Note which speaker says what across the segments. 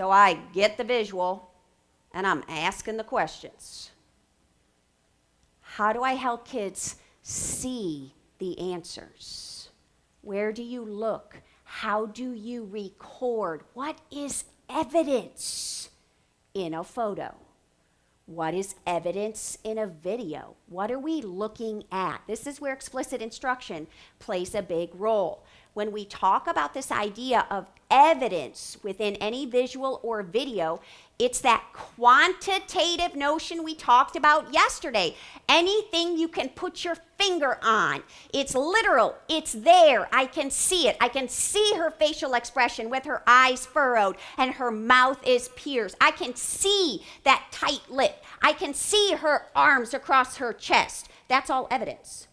Speaker 1: So I get the visual, and I'm asking the questions. How do I help kids see the answers? Where do you look? How do you record? What is evidence in a photo? What is evidence in a video? What are we looking at? This is where explicit instruction plays a big role. When we talk about this idea of evidence within any visual or video, it's that quantitative notion we talked about yesterday. Anything you can put your finger on. It's literal. It's there. I can see it. I can see her facial expression with her eyes furrowed and her mouth is pierced. I can see that tight lip. I can see her arms across her chest. That's all evidence.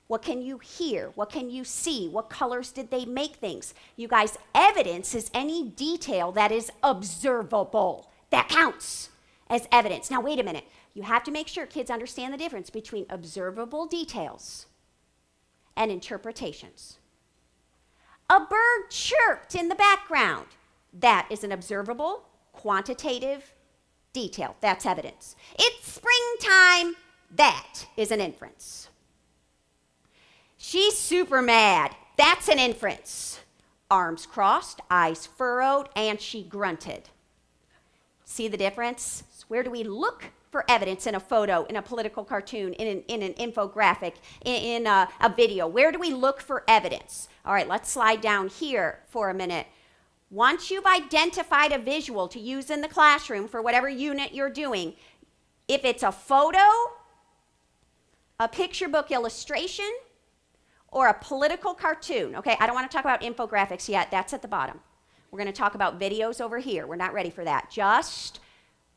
Speaker 1: What can you hear? What can you see? What colors did they make things? You guys, evidence is any detail that is observable. That counts as evidence. Now, wait a minute. You have to make sure kids understand the difference between observable details and interpretations. A bird chirped in the background. That is an observable, quantitative detail. That's evidence. It's springtime. That is an inference. She's super mad. That's an inference. Arms crossed, eyes furrowed, and she grunted. See the difference? So where do we look for evidence in a photo, in a political cartoon, in an infographic, in a video? Where do we look for evidence? All right, let's slide down here for a minute. Once you've identified a visual to use in the classroom for whatever unit you're doing, if it's a photo, a picture book illustration, or a political cartoon, okay? I don't want to talk about infographics yet. That's at the bottom. We're going to talk about videos over here. We're not ready for that. Just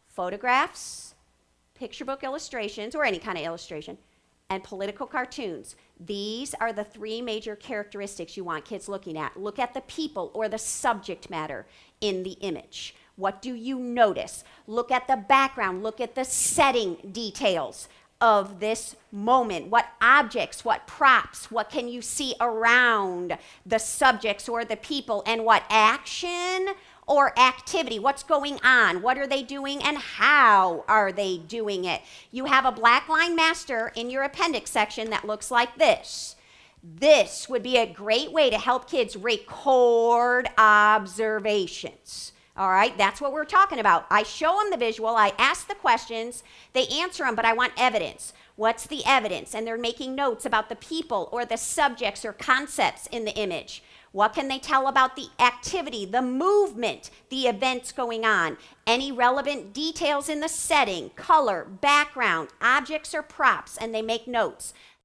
Speaker 1: photographs, picture book illustrations, or any kind of illustration, and political cartoons. These are the three major characteristics you want kids looking at. Look at the people or the subject matter in the image. What do you notice? Look at the background. Look at the setting details of this moment. What objects, what props, what can you see around the subjects or the people, and what action or activity, what's going on, what are they doing, and how are they doing it? You have a black line master in your appendix section that looks like this. This would be a great way to help kids record observations. All right, that's what we're talking about. I show them the visual, I ask the questions, they answer them, but I want evidence. What's the evidence? And they're making notes about the people or the subjects or concepts in the image. What can they tell about the activity, the movement, the events going on? Any relevant details in the setting, color, background, objects or props, and they make notes.